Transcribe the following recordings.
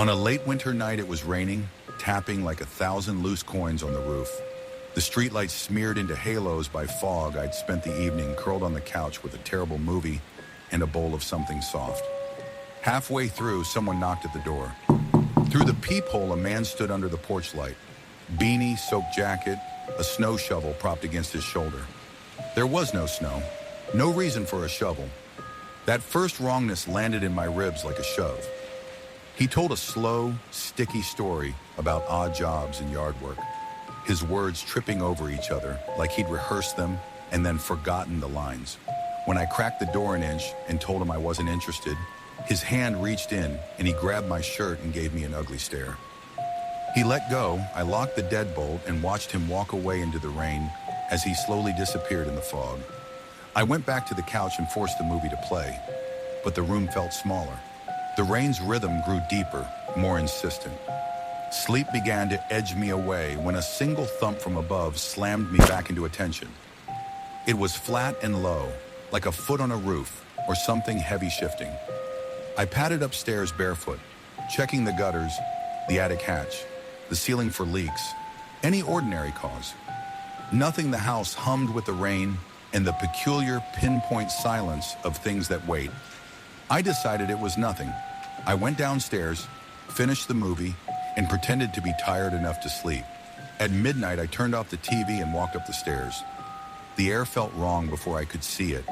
On a late winter night, it was raining, tapping like 1,000 loose coins on the roof. The streetlights smeared into halos by fog. I'd spent the evening curled on the couch with a terrible movie and a bowl of something soft. Halfway through, someone knocked at the door. Through the peephole, a man stood under the porch light. Beanie, soaked jacket, a snow shovel propped against his shoulder. There was no snow, no reason for a shovel. That first wrongness landed in my ribs like a shove. He told a slow, sticky story about odd jobs and yard work, his words tripping over each other like he'd rehearsed them and then forgotten the lines. When I cracked the door an inch and told him I wasn't interested, his hand reached in and he grabbed my shirt and gave me an ugly stare. He let go, I locked the deadbolt and watched him walk away into the rain as he slowly disappeared in the fog. I went back to the couch and forced the movie to play, but the room felt smaller. The rain's rhythm grew deeper, more insistent. Sleep began to edge me away when a single thump from above slammed me back into attention. It was flat and low, like a foot on a roof or something heavy shifting. I padded upstairs barefoot, checking the gutters, the attic hatch, the ceiling for leaks, any ordinary cause. Nothing. The house hummed with the rain and the peculiar pinpoint silence of things that wait. I decided it was nothing. I went downstairs, finished the movie, and pretended to be tired enough to sleep. At midnight, I turned off the TV and walked up the stairs. The air felt wrong before I could see it,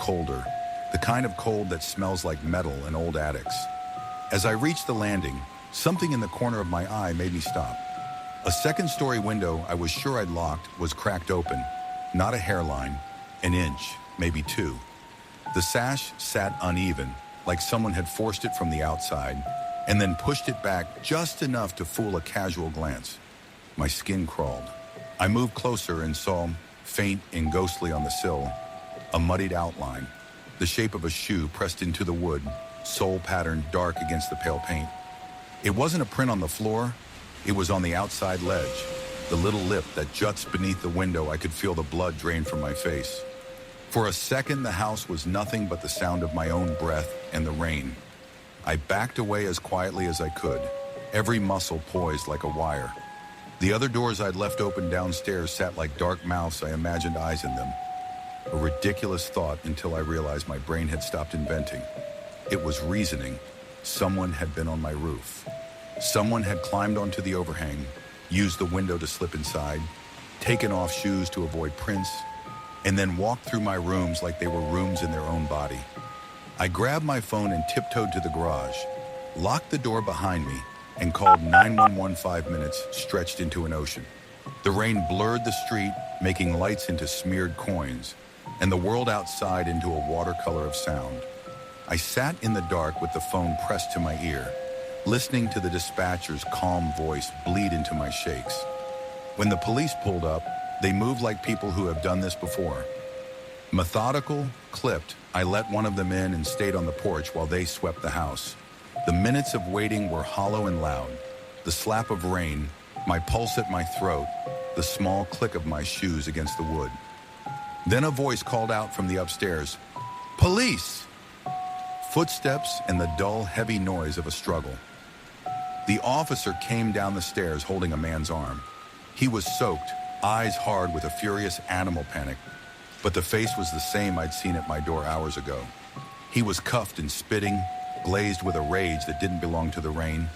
colder, the kind of cold that smells like metal in old attics. As I reached the landing, something in the corner of my eye made me stop. A second-story window I was sure I'd locked was cracked open, not a hairline, an inch, maybe two. The sash sat uneven, like someone had forced it from the outside, and then pushed it back just enough to fool a casual glance. My skin crawled. I moved closer and saw, faint and ghostly on the sill, a muddied outline, the shape of a shoe pressed into the wood, sole pattern dark against the pale paint. It wasn't a print on the floor, it was on the outside ledge, the little lip that juts beneath the window. I could feel the blood drain from my face. For a second, the house was nothing but the sound of my own breath and the rain. I backed away as quietly as I could, every muscle poised like a wire. The other doors I'd left open downstairs sat like dark mouths I imagined eyes in them. A ridiculous thought until I realized my brain had stopped inventing. It was reasoning. Someone had been on my roof. Someone had climbed onto the overhang, used the window to slip inside, taken off shoes to avoid prints, and then walked through my rooms like they were rooms in their own body. I grabbed my phone and tiptoed to the garage, locked the door behind me, and called 911. 5 minutes stretched into an ocean. The rain blurred the street, making lights into smeared coins, and the world outside into a watercolor of sound. I sat in the dark with the phone pressed to my ear, listening to the dispatcher's calm voice bleed into my shakes. When the police pulled up, they moved like people who have done this before. Methodical, clipped, I let one of them in and stayed on the porch while they swept the house. The minutes of waiting were hollow and loud. The slap of rain, my pulse at my throat, the small click of my shoes against the wood. Then a voice called out from the upstairs, "Police!" Footsteps and the dull, heavy noise of a struggle. The officer came down the stairs holding a man's arm. He was soaked, eyes hard with a furious animal panic, but the face was the same I'd seen at my door hours ago. He was cuffed and spitting, glazed with a rage that didn't belong to the rain.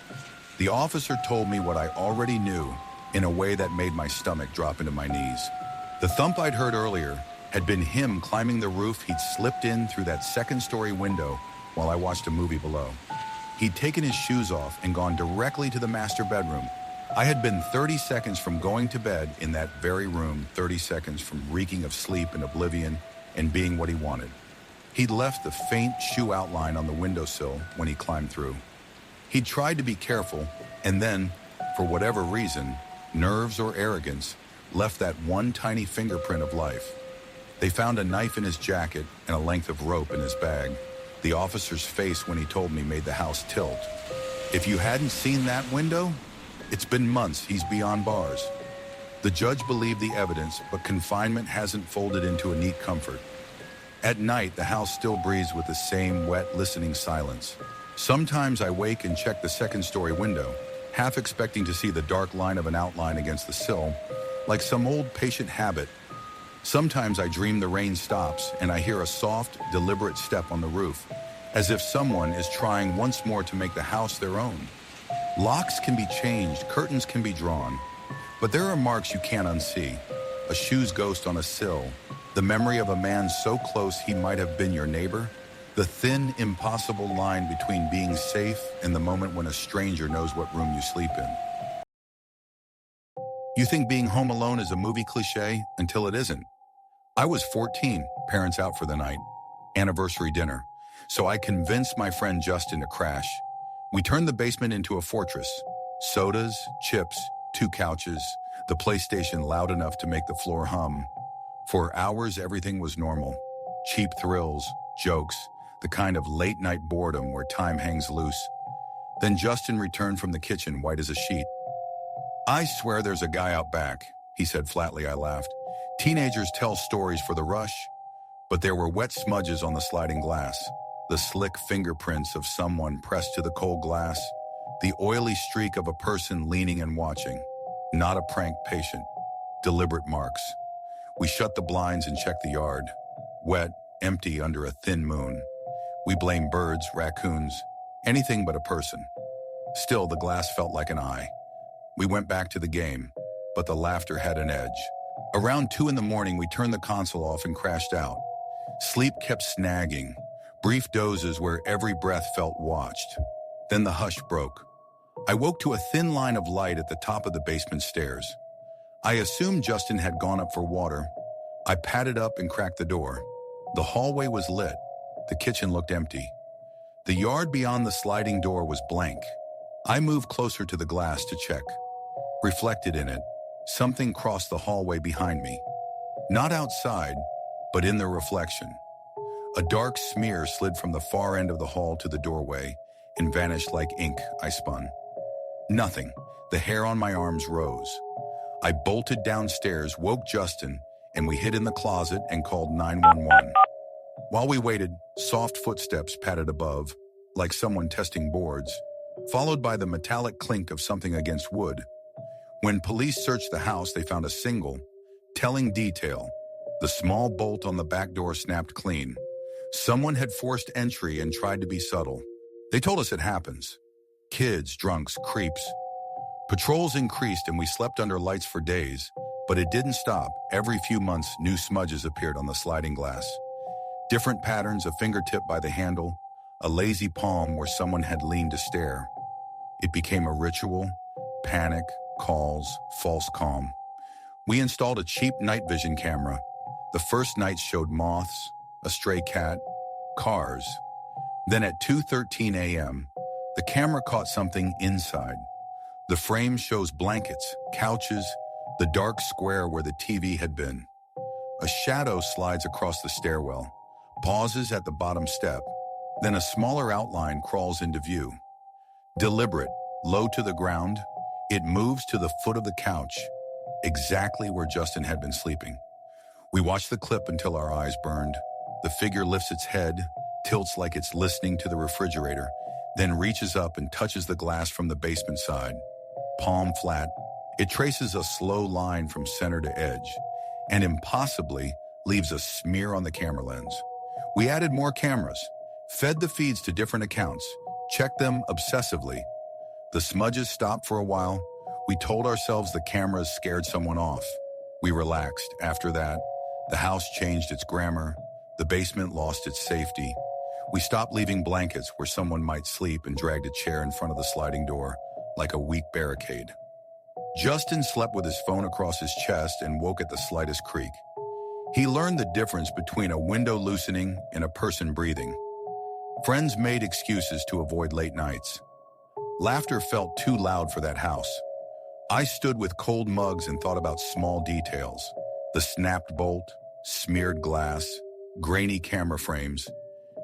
The officer told me what I already knew in a way that made my stomach drop into my knees. The thump I'd heard earlier had been him climbing the roof he'd slipped in through that second-story window while I watched a movie below. He'd taken his shoes off and gone directly to the master bedroom. I had been 30 seconds from going to bed in that very room, 30 seconds from reeking of sleep and oblivion and being what he wanted. He'd left the faint shoe outline on the windowsill when he climbed through. He'd tried to be careful, and then, for whatever reason, nerves or arrogance, left that one tiny fingerprint of life. They found a knife in his jacket and a length of rope in his bag. The officer's face when he told me made the house tilt. If you hadn't seen that window, it's been months he's beyond bars. The judge believed the evidence, but confinement hasn't folded into a neat comfort. At night, the house still breathes with the same wet, listening silence. Sometimes I wake and check the second-story window, half expecting to see the dark line of an outline against the sill, like some old patient habit. Sometimes I dream the rain stops and I hear a soft, deliberate step on the roof, as if someone is trying once more to make the house their own. Locks can be changed, curtains can be drawn, but there are marks you can't unsee. A shoe's ghost on a sill, the memory of a man so close he might have been your neighbor, the thin, impossible line between being safe and the moment when a stranger knows what room you sleep in. You think being home alone is a movie cliche until it isn't. I was 14, parents out for the night, anniversary dinner, so I convinced my friend Justin to crash. We turned the basement into a fortress. Sodas, chips, 2 couches, the PlayStation loud enough to make the floor hum. For hours, everything was normal. Cheap thrills, jokes, the kind of late-night boredom where time hangs loose. Then Justin returned from the kitchen white as a sheet. "I swear there's a guy out back," he said flatly. I laughed. Teenagers tell stories for the rush, but there were wet smudges on the sliding glass, the slick fingerprints of someone pressed to the cold glass, the oily streak of a person leaning and watching. Not a prank patient. Deliberate marks. We shut the blinds and checked the yard. Wet, empty under a thin moon. We blamed birds, raccoons, anything but a person. Still, the glass felt like an eye. We went back to the game, but the laughter had an edge. Around 2 in the morning, we turned the console off and crashed out. Sleep kept snagging, brief dozes where every breath felt watched. Then the hush broke. I woke to a thin line of light at the top of the basement stairs. I assumed Justin had gone up for water. I padded up and cracked the door. The hallway was lit. The kitchen looked empty. The yard beyond the sliding door was blank. I moved closer to the glass to check. Reflected in it, something crossed the hallway behind me. Not outside, but in the reflection. A dark smear slid from the far end of the hall to the doorway and vanished like ink. I spun. Nothing. The hair on my arms rose. I bolted downstairs, woke Justin, and we hid in the closet and called 911. While we waited, soft footsteps padded above, like someone testing boards, followed by the metallic clink of something against wood. When police searched the house, they found a single, telling detail. The small bolt on the back door snapped clean. Someone had forced entry and tried to be subtle. They told us it happens. Kids, drunks, creeps. Patrols increased and we slept under lights for days, but it didn't stop. Every few months, new smudges appeared on the sliding glass. Different patterns, a fingertip by the handle, a lazy palm where someone had leaned to stare. It became a ritual, panic, calls, false calm. We installed a cheap night vision camera. The first night showed moths, a stray cat, cars. Then at 2:13 a.m., the camera caught something inside. The frame shows blankets, couches, the dark square where the TV had been. A shadow slides across the stairwell, pauses at the bottom step, then a smaller outline crawls into view. Deliberate, low to the ground, it moves to the foot of the couch, exactly where Justin had been sleeping. We watch the clip until our eyes burned. The figure lifts its head, tilts like it's listening to the refrigerator, then reaches up and touches the glass from the basement side. Palm flat, it traces a slow line from center to edge, and impossibly leaves a smear on the camera lens. We added more cameras, fed the feeds to different accounts, checked them obsessively. The smudges stopped for a while. We told ourselves the cameras scared someone off. We relaxed. After that, the house changed its grammar. The basement lost its safety. We stopped leaving blankets where someone might sleep and dragged a chair in front of the sliding door, like a weak barricade. Justin slept with his phone across his chest and woke at the slightest creak. He learned the difference between a window loosening and a person breathing. Friends made excuses to avoid late nights. Laughter felt too loud for that house. I stood with cold mugs and thought about small details. The snapped bolt, smeared glass, grainy camera frames,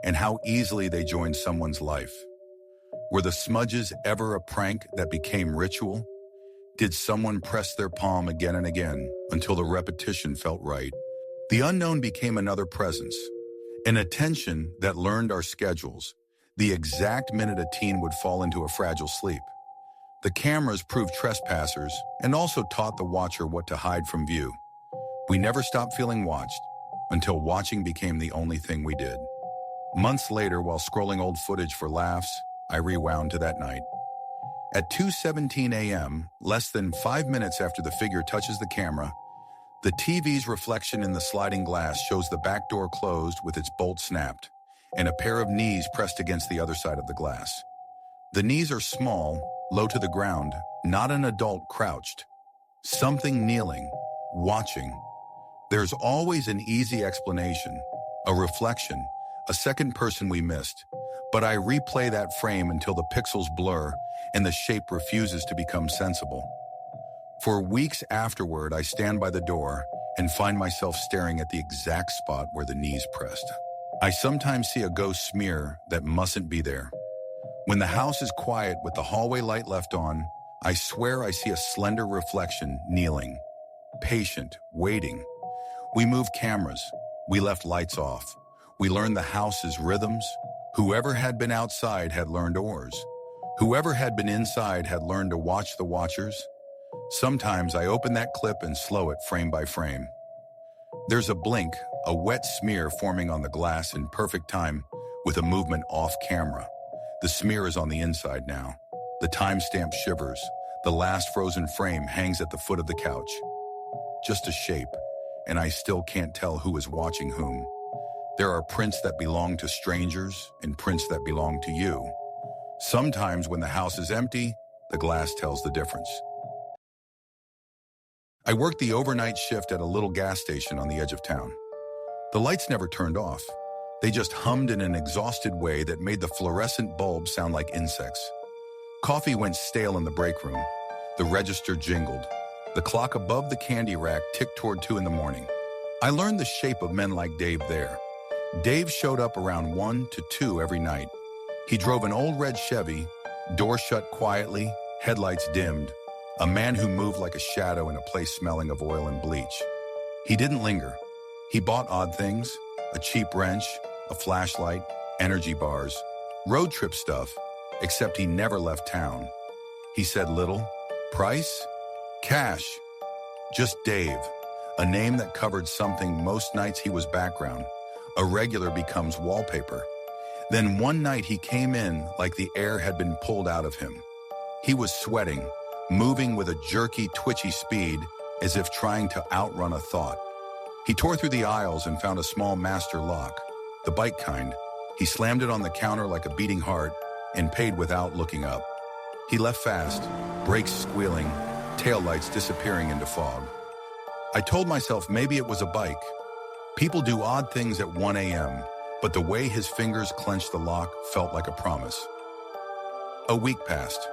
and how easily they joined someone's life. Were the smudges ever a prank that became ritual? Did someone press their palm again and again until the repetition felt right? The unknown became another presence, an attention that learned our schedules, the exact minute a teen would fall into a fragile sleep. The cameras proved trespassers and also taught the watcher what to hide from view. We never stopped feeling watched until watching became the only thing we did. Months later, while scrolling old footage for laughs, I rewound to that night. At 2:17 a.m., less than 5 minutes after the figure touches the camera, the TV's reflection in the sliding glass shows the back door closed with its bolt snapped, and a pair of knees pressed against the other side of the glass. The knees are small, low to the ground, not an adult crouched. Something kneeling, watching. There's always an easy explanation, a reflection, a second person we missed, but I replay that frame until the pixels blur and the shape refuses to become sensible. For weeks afterward, I stand by the door and find myself staring at the exact spot where the knees pressed. I sometimes see a ghost smear that mustn't be there. When the house is quiet with the hallway light left on, I swear I see a slender reflection kneeling, patient, waiting. We moved cameras. We left lights off. We learned the house's rhythms. Whoever had been outside had learned oars. Whoever had been inside had learned to watch the watchers. Sometimes I open that clip and slow it frame by frame. There's a blink, a wet smear forming on the glass in perfect time with a movement off camera. The smear is on the inside now. The timestamp shivers. The last frozen frame hangs at the foot of the couch. Just a shape, and I still can't tell who is watching whom. There are prints that belong to strangers and prints that belong to you. Sometimes when the house is empty, the glass tells the difference. I worked the overnight shift at a little gas station on the edge of town. The lights never turned off. They just hummed in an exhausted way that made the fluorescent bulbs sound like insects. Coffee went stale in the break room. The register jingled. The clock above the candy rack ticked toward 2 a.m. I learned the shape of men like Dave there. Dave showed up around 1 to 2 every night. He drove an old red Chevy, door shut quietly, headlights dimmed, a man who moved like a shadow in a place smelling of oil and bleach. He didn't linger. He bought odd things, a cheap wrench, a flashlight, energy bars, road trip stuff, except he never left town. He said little. Price? Cash. Just Dave, a name that covered something most nights he was background. A regular becomes wallpaper. Then one night he came in like the air had been pulled out of him. He was sweating, moving with a jerky, twitchy speed as if trying to outrun a thought. He tore through the aisles and found a small master lock, the bike kind. He slammed it on the counter like a beating heart and paid without looking up. He left fast, brakes squealing, taillights disappearing into fog. I told myself maybe it was a bike. People do odd things at 1 a.m., but the way his fingers clenched the lock felt like a promise. A week passed.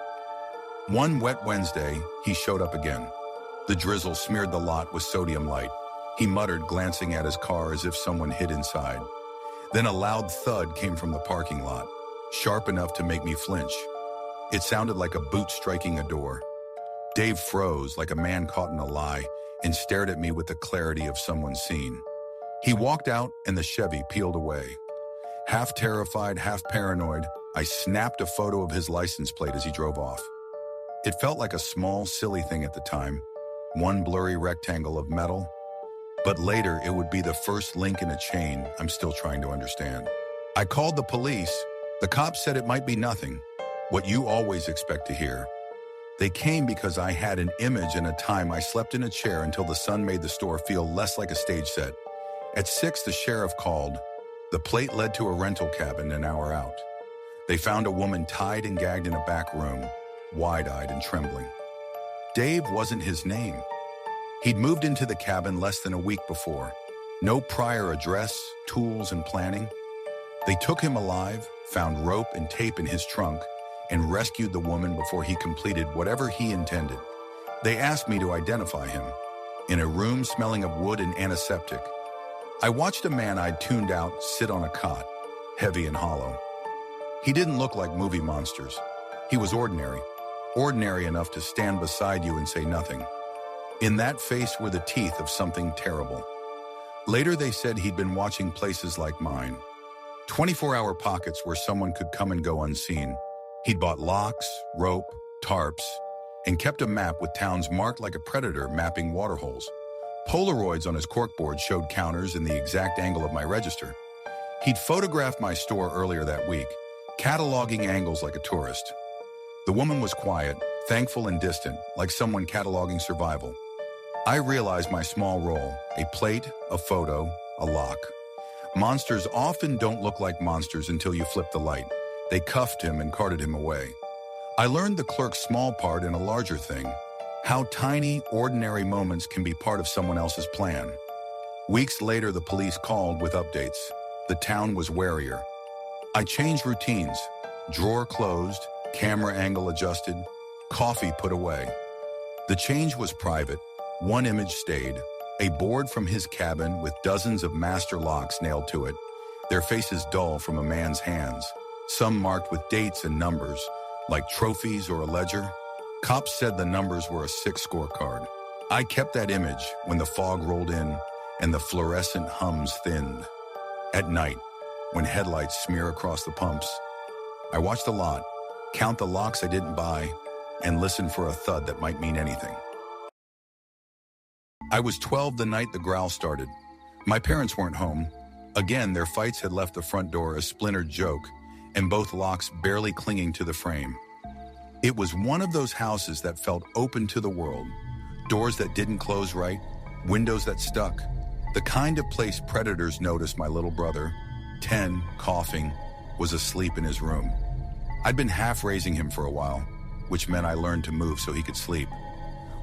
One wet Wednesday, he showed up again. The drizzle smeared the lot with sodium light. He muttered, glancing at his car as if someone hid inside. Then a loud thud came from the parking lot, sharp enough to make me flinch. It sounded like a boot striking a door. Dave froze like a man caught in a lie and stared at me with the clarity of someone seen. He walked out and the Chevy peeled away. Half terrified, half paranoid, I snapped a photo of his license plate as he drove off. It felt like a small, silly thing at the time, one blurry rectangle of metal, but later it would be the first link in a chain I'm still trying to understand. I called the police. The cops said it might be nothing, what you always expect to hear. They came because I had an image and a time I slept in a chair until the sun made the store feel less like a stage set. At 6, the sheriff called. The plate led to a rental cabin an hour out. They found a woman tied and gagged in a back room, wide-eyed and trembling. Dave wasn't his name. He'd moved into the cabin less than a week before. No prior address, tools, and planning. They took him alive, found rope and tape in his trunk, and rescued the woman before he completed whatever he intended. They asked me to identify him. In a room smelling of wood and antiseptic, I watched a man I'd tuned out sit on a cot, heavy and hollow. He didn't look like movie monsters. He was ordinary enough to stand beside you and say nothing. In that face were the teeth of something terrible. Later they said he'd been watching places like mine. 24-hour pockets where someone could come and go unseen. He'd bought locks, rope, tarps, and kept a map with towns marked like a predator mapping waterholes. Polaroids on his corkboard showed counters in the exact angle of my register. He'd photographed my store earlier that week, cataloging angles like a tourist. The woman was quiet, thankful and distant, like someone cataloging survival. I realized my small role: a plate, a photo, a lock. Monsters often don't look like monsters until you flip the light. They cuffed him and carted him away. I learned the clerk's small part in a larger thing: how tiny, ordinary moments can be part of someone else's plan. Weeks later, the police called with updates. The town was warier. I changed routines: drawer closed, camera angle adjusted, coffee put away. The change was private. One image stayed: a board from his cabin with dozens of master locks nailed to it, their faces dull from a man's hands, some marked with dates and numbers, like trophies or a ledger. Cops said the numbers were a 6 scorecard. I kept that image when the fog rolled in and the fluorescent hums thinned. At night, when headlights smear across the pumps, I watch the lot, count the locks I didn't buy, and listen for a thud that might mean anything. I was 12 the night the growl started. My parents weren't home. Again, their fights had left the front door a splintered joke, and both locks barely clinging to the frame. It was one of those houses that felt open to the world. Doors that didn't close right, windows that stuck. The kind of place predators noticed my little brother, 10, coughing, was asleep in his room. I'd been half raising him for a while, which meant I learned to move so he could sleep.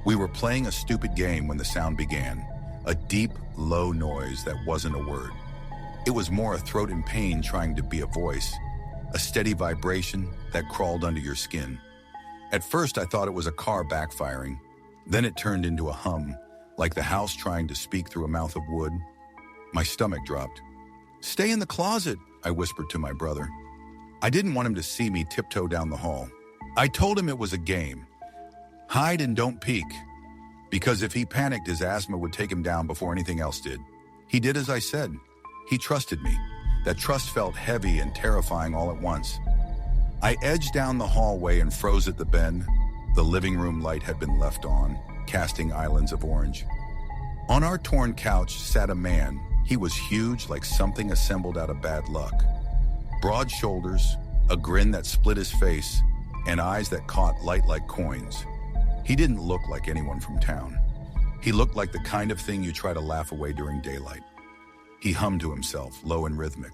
We were playing a stupid game when the sound began, a deep, low noise that wasn't a word. It was more a throat in pain trying to be a voice, a steady vibration that crawled under your skin. At first, I thought it was a car backfiring. Then it turned into a hum, like the house trying to speak through a mouth of wood. My stomach dropped. "Stay in the closet," I whispered to my brother. I didn't want him to see me tiptoe down the hall. I told him it was a game. Hide and don't peek. Because if he panicked, his asthma would take him down before anything else did. He did as I said. He trusted me. That trust felt heavy and terrifying all at once. I edged down the hallway and froze at the bend. The living room light had been left on, casting islands of orange. On our torn couch sat a man. He was huge, like something assembled out of bad luck. Broad shoulders, a grin that split his face, and eyes that caught light like coins. He didn't look like anyone from town. He looked like the kind of thing you try to laugh away during daylight. He hummed to himself, low and rhythmic.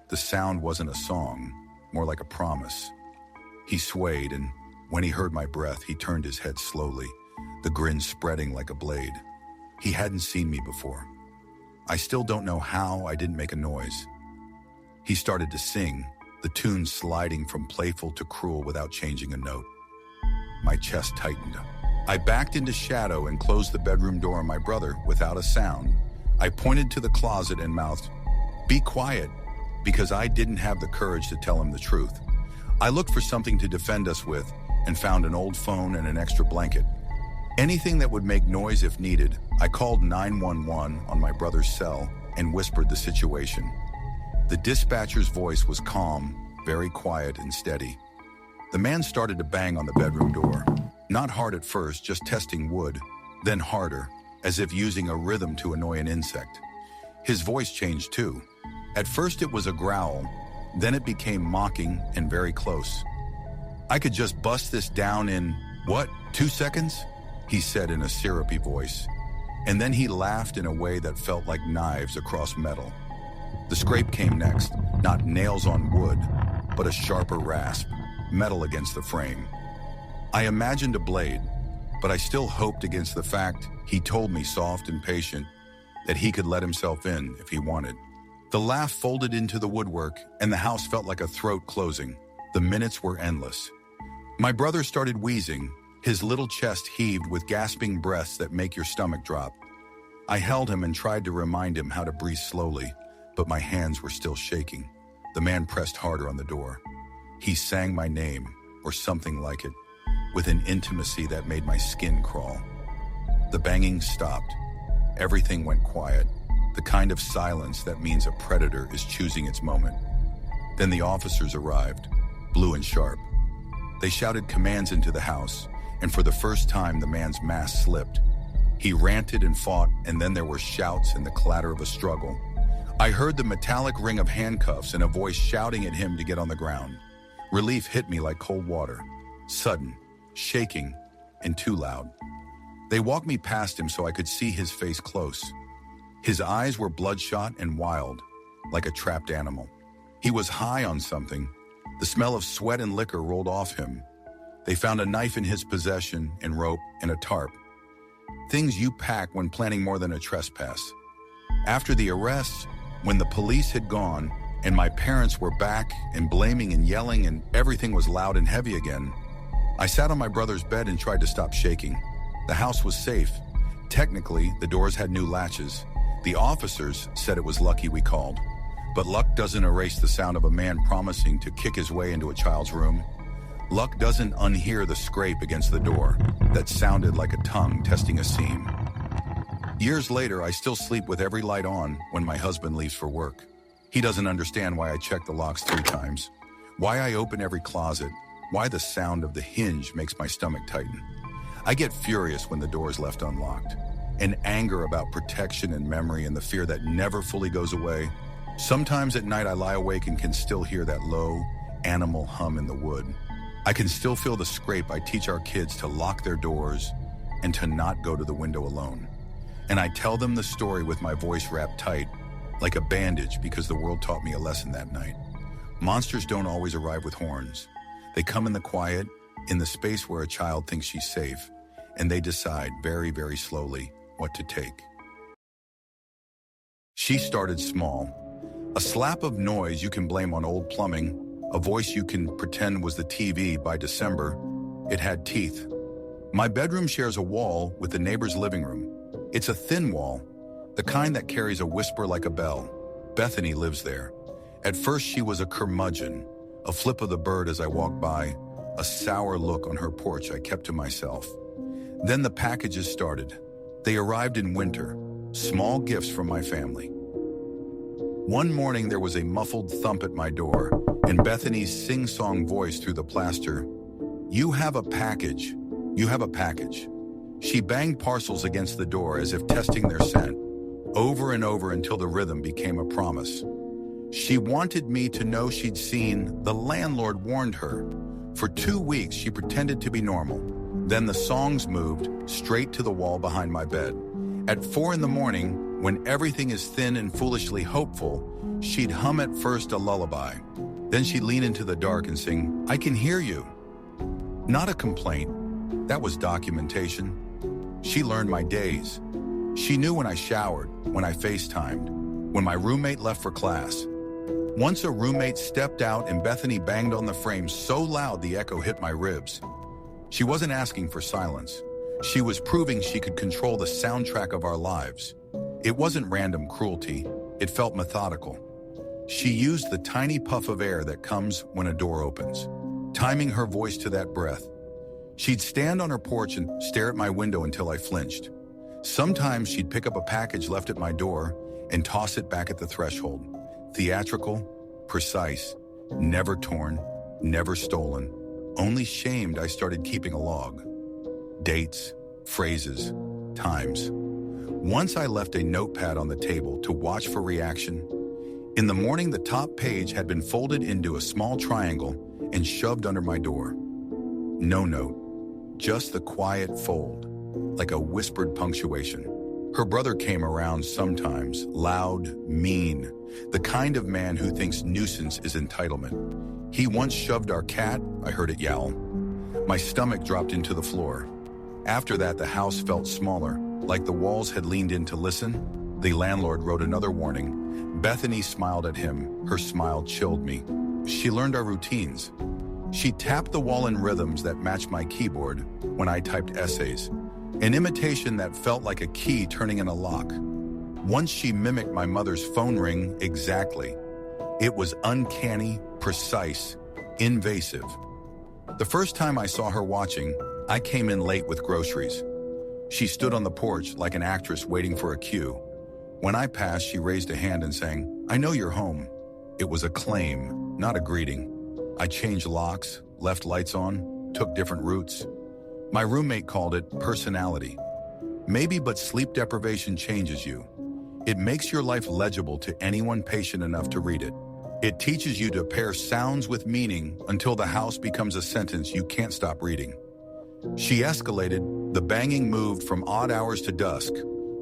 The sound wasn't a song, more like a promise. He swayed, and when he heard my breath, he turned his head slowly, the grin spreading like a blade. He hadn't seen me before. I still don't know how I didn't make a noise. He started to sing, the tune sliding from playful to cruel without changing a note. My chest tightened. I backed into shadow and closed the bedroom door on my brother without a sound. I pointed to the closet and mouthed, "Be quiet," because I didn't have the courage to tell him the truth. I looked for something to defend us with and found an old phone and an extra blanket. Anything that would make noise if needed. I called 911 on my brother's cell and whispered the situation. The dispatcher's voice was calm, very quiet and steady. The man started to bang on the bedroom door. Not hard at first, just testing wood, then harder, as if using a rhythm to annoy an insect. His voice changed too. At first it was a growl, then it became mocking and very close. "I could just bust this down in, 2 seconds? He said in a syrupy voice. And then he laughed in a way that felt like knives across metal. The scrape came next, not nails on wood, but a sharper rasp, metal against the frame. I imagined a blade, but I still hoped against the fact he told me, soft and patient, that he could let himself in if he wanted. The laugh folded into the woodwork, and the house felt like a throat closing. The minutes were endless. My brother started wheezing. His little chest heaved with gasping breaths that make your stomach drop. I held him and tried to remind him how to breathe slowly, but my hands were still shaking. The man pressed harder on the door. He sang my name, or something like it, with an intimacy that made my skin crawl. The banging stopped. Everything went quiet, the kind of silence that means a predator is choosing its moment. Then the officers arrived, blue and sharp. They shouted commands into the house, and for the first time the man's mask slipped. He ranted and fought, and then there were shouts and the clatter of a struggle. I heard the metallic ring of handcuffs and a voice shouting at him to get on the ground. Relief hit me like cold water, sudden, shaking, and too loud. They walked me past him so I could see his face close. His eyes were bloodshot and wild, like a trapped animal. He was high on something. The smell of sweat and liquor rolled off him. They found a knife in his possession and rope and a tarp. Things you pack when planning more than a trespass. After the arrest, when the police had gone and my parents were back and blaming and yelling and everything was loud and heavy again, I sat on my brother's bed and tried to stop shaking. The house was safe. Technically, the doors had new latches. The officers said it was lucky we called. But luck doesn't erase the sound of a man promising to kick his way into a child's room. Luck doesn't unhear the scrape against the door that sounded like a tongue testing a seam. Years later, I still sleep with every light on when my husband leaves for work. He doesn't understand why I check the locks 3 times, why I open every closet, why the sound of the hinge makes my stomach tighten. I get furious when the door is left unlocked, and anger about protection and memory and the fear that never fully goes away. Sometimes at night I lie awake and can still hear that low, animal hum in the wood. I can still feel the scrape I teach our kids to lock their doors and to not go to the window alone. And I tell them the story with my voice wrapped tight, like a bandage, because the world taught me a lesson that night. Monsters don't always arrive with horns. They come in the quiet, in the space where a child thinks she's safe, and they decide very, very slowly what to take. She started small. A slap of noise you can blame on old plumbing, a voice you can pretend was the TV. By December, it had teeth. My bedroom shares a wall with the neighbor's living room. It's a thin wall, the kind that carries a whisper like a bell. Bethany lives there. At first she was a curmudgeon, a flip of the bird as I walked by, a sour look on her porch I kept to myself. Then the packages started. They arrived in winter, small gifts from my family. One morning there was a muffled thump at my door, and Bethany's sing-song voice through the plaster. "You have a package. You have a package." She banged parcels against the door as if testing their scent, over and over until the rhythm became a promise. She wanted me to know she'd seen. The landlord warned her. For 2 weeks she pretended to be normal. Then the songs moved straight to the wall behind my bed. At 4 in the morning, when everything is thin and foolishly hopeful, she'd hum at first a lullaby. Then she'd lean into the dark and sing, "I can hear you." Not a complaint. That was documentation. She learned my days. She knew when I showered, when I FaceTimed, when my roommate left for class. Once a roommate stepped out and Bethany banged on the frame so loud the echo hit my ribs. She wasn't asking for silence. She was proving she could control the soundtrack of our lives. It wasn't random cruelty. It felt methodical. She used the tiny puff of air that comes when a door opens, timing her voice to that breath. She'd stand on her porch and stare at my window until I flinched. Sometimes she'd pick up a package left at my door and toss it back at the threshold. Theatrical, precise, never torn, never stolen. Only shamed I started keeping a log. Dates, phrases, times. Once I left a notepad on the table to watch for reaction. In the morning, the top page had been folded into a small triangle and shoved under my door. No note, just the quiet fold, like a whispered punctuation. Her brother came around sometimes, loud, mean, the kind of man who thinks nuisance is entitlement. He once shoved our cat, I heard it yowl. My stomach dropped into the floor. After that, the house felt smaller, like the walls had leaned in to listen. The landlord wrote another warning. Bethany smiled at him. Her smile chilled me. She learned our routines. She tapped the wall in rhythms that matched my keyboard when I typed essays, an imitation that felt like a key turning in a lock. Once she mimicked my mother's phone ring exactly. It was uncanny, precise, invasive. The first time I saw her watching, I came in late with groceries. She stood on the porch like an actress waiting for a cue. When I passed, she raised a hand and sang, "I know you're home." It was a claim, not a greeting. I changed locks, left lights on, took different routes. My roommate called it personality. Maybe, but sleep deprivation changes you. It makes your life legible to anyone patient enough to read it. It teaches you to pair sounds with meaning until the house becomes a sentence you can't stop reading. She escalated. The banging moved from odd hours to dusk.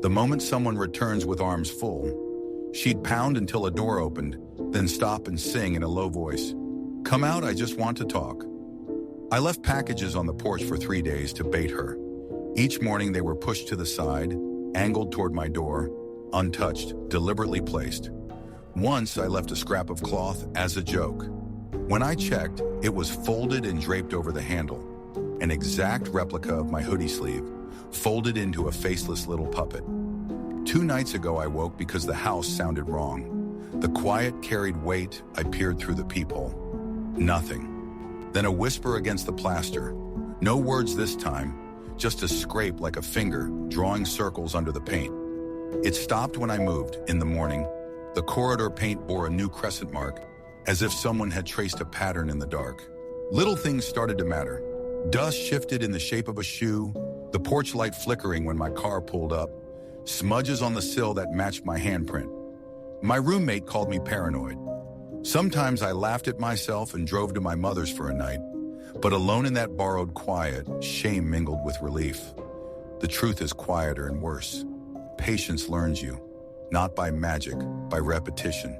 The moment someone returns with arms full, she'd pound until a door opened, then stop and sing in a low voice, "Come out, I just want to talk." I left packages on the porch for 3 days to bait her. Each morning they were pushed to the side, angled toward my door, untouched, deliberately placed. Once I left a scrap of cloth as a joke. When I checked, it was folded and draped over the handle, an exact replica of my hoodie sleeve, folded into a faceless little puppet. 2 nights ago I woke because the house sounded wrong. The quiet carried weight. I peered through the peephole. Nothing. Then a whisper against the plaster. No words this time, just a scrape like a finger drawing circles under the paint. It stopped when I moved in the morning. The corridor paint bore a new crescent mark, as if someone had traced a pattern in the dark. Little things started to matter. Dust shifted in the shape of a shoe, the porch light flickering when my car pulled up, smudges on the sill that matched my handprint. My roommate called me paranoid. Sometimes I laughed at myself and drove to my mother's for a night, but alone in that borrowed quiet, shame mingled with relief. The truth is quieter and worse. Patience learns you, not by magic, by repetition.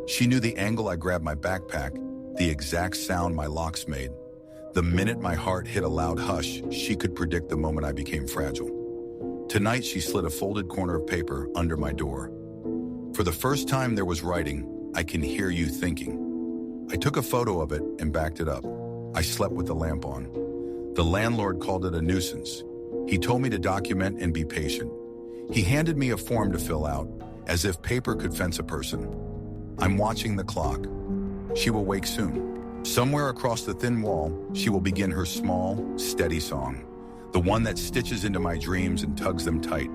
She knew the angle I grabbed my backpack, the exact sound my locks made. The minute my heart hit a loud hush, she could predict the moment I became fragile. Tonight, she slid a folded corner of paper under my door. For the first time there was writing, "I can hear you thinking." I took a photo of it and backed it up. I slept with the lamp on. The landlord called it a nuisance. He told me to document and be patient. He handed me a form to fill out, as if paper could fence a person. I'm watching the clock. She will wake soon. Somewhere across the thin wall, she will begin her small, steady song, the one that stitches into my dreams and tugs them tight.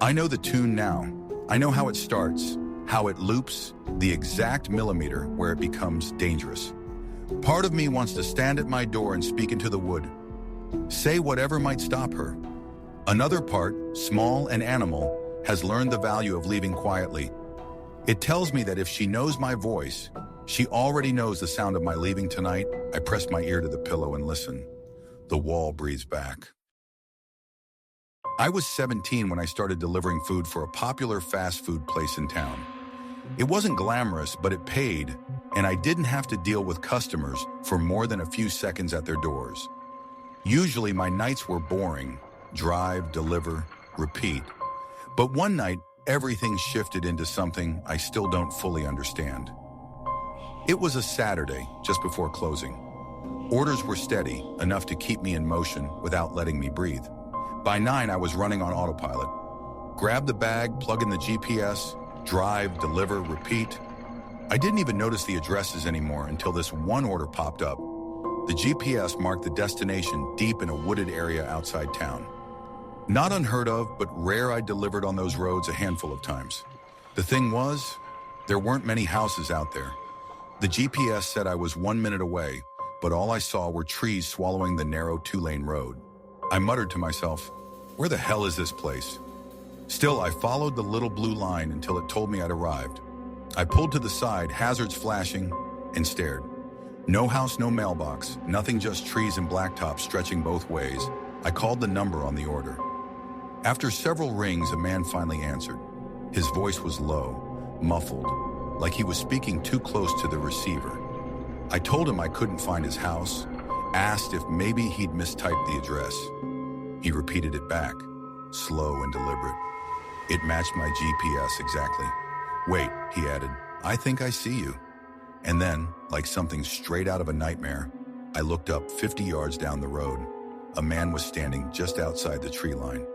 I know the tune now. I know how it starts, how it loops, the exact millimeter where it becomes dangerous. Part of me wants to stand at my door and speak into the wood, say whatever might stop her. Another part, small and animal, has learned the value of leaving quietly. It tells me that if she knows my voice, she already knows the sound of my leaving tonight. I press my ear to the pillow and listen. The wall breathes back. I was 17 when I started delivering food for a popular fast food place in town. It wasn't glamorous, but it paid, and I didn't have to deal with customers for more than a few seconds at their doors. Usually my nights were boring. Drive, deliver, repeat. But one night, everything shifted into something I still don't fully understand. It was a Saturday, just before closing. Orders were steady, enough to keep me in motion without letting me breathe. By 9, I was running on autopilot. Grab the bag, plug in the GPS, drive, deliver, repeat. I didn't even notice the addresses anymore until this one order popped up. The GPS marked the destination deep in a wooded area outside town. Not unheard of, but rare. I delivered on those roads a handful of times. The thing was, there weren't many houses out there. The GPS said I was 1 minute away, but all I saw were trees swallowing the narrow 2-lane road. I muttered to myself, where the hell is this place? Still, I followed the little blue line until it told me I'd arrived. I pulled to the side, hazards flashing, and stared. No house, no mailbox, nothing, just trees and blacktop stretching both ways. I called the number on the order. After several rings, a man finally answered. His voice was low, muffled, like he was speaking too close to the receiver. I told him I couldn't find his house, asked if maybe he'd mistyped the address. He repeated it back, slow and deliberate. It matched my GPS exactly. Wait, he added, I think I see you. And then, like something straight out of a nightmare, I looked up 50 yards down the road. A man was standing just outside the tree line,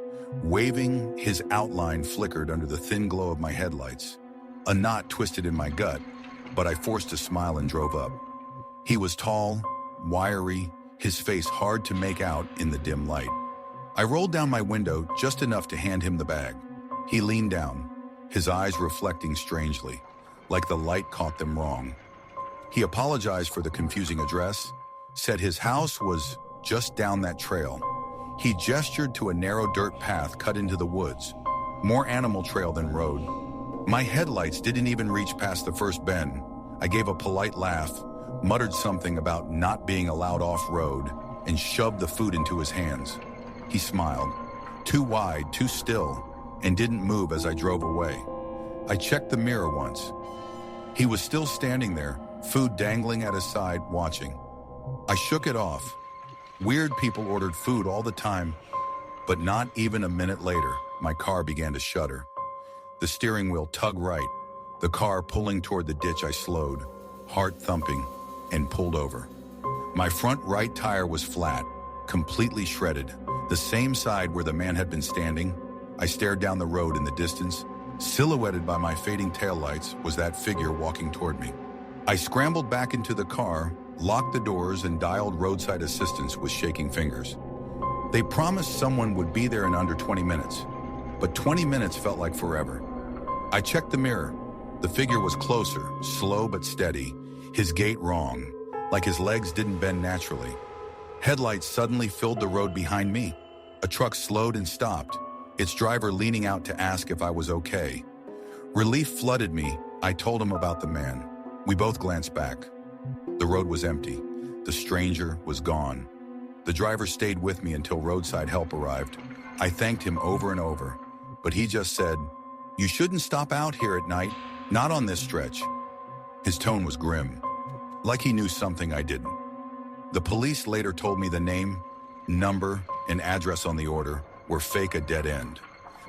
waving. His outline flickered under the thin glow of my headlights. A knot twisted in my gut, but I forced a smile and drove up. He was tall, wiry, his face hard to make out in the dim light. I rolled down my window just enough to hand him the bag. He leaned down, his eyes reflecting strangely, like the light caught them wrong. He apologized for the confusing address, said his house was just down that trail. He gestured to a narrow dirt path cut into the woods, more animal trail than road. My headlights didn't even reach past the first bend. I gave a polite laugh, muttered something about not being allowed off-road, and shoved the food into his hands. He smiled, too wide, too still, and didn't move as I drove away. I checked the mirror once. He was still standing there, food dangling at his side, watching. I shook it off. Weird people ordered food all the time, but not even a minute later, my car began to shudder. The steering wheel tugged right, the car pulling toward the ditch. I slowed, heart thumping, and pulled over. My front right tire was flat, completely shredded, the same side where the man had been standing. I stared down the road in the distance. Silhouetted by my fading taillights was that figure walking toward me. I scrambled back into the car, locked the doors, and dialed roadside assistance with shaking fingers. They promised someone would be there in under 20 minutes, but 20 minutes felt like forever. I checked the mirror. The figure was closer, slow but steady, his gait wrong, like his legs didn't bend naturally. Headlights suddenly filled the road behind me. A truck slowed and stopped, its driver leaning out to ask if I was okay. Relief flooded me. I told him about the man. We both glanced back. The road was empty. The stranger was gone. The driver stayed with me until roadside help arrived. I thanked him over and over, but he just said, "You shouldn't stop out here at night, not on this stretch." His tone was grim, like he knew something I didn't. The police later told me the name, number, and address on the order were fake, a dead end.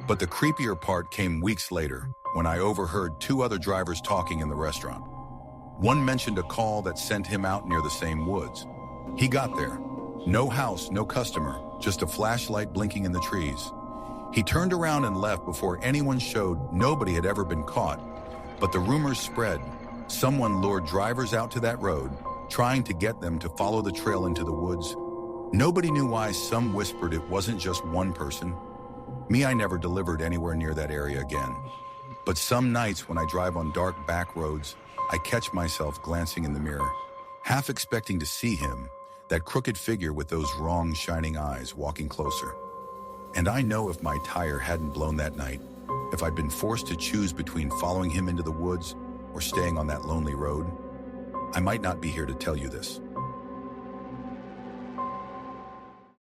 But the creepier part came weeks later, when I overheard two other drivers talking in the restaurant. One mentioned a call that sent him out near the same woods. He got there. No house, no customer, just a flashlight blinking in the trees. He turned around and left before anyone showed. Nobody had ever been caught. But the rumors spread. Someone lured drivers out to that road, trying to get them to follow the trail into the woods. Nobody knew why. Some whispered it wasn't just one person. Me, I never delivered anywhere near that area again. But some nights when I drive on dark back roads, I catch myself glancing in the mirror, half expecting to see him, that crooked figure with those wrong shining eyes walking closer. And I know if my tire hadn't blown that night, if I'd been forced to choose between following him into the woods or staying on that lonely road, I might not be here to tell you this.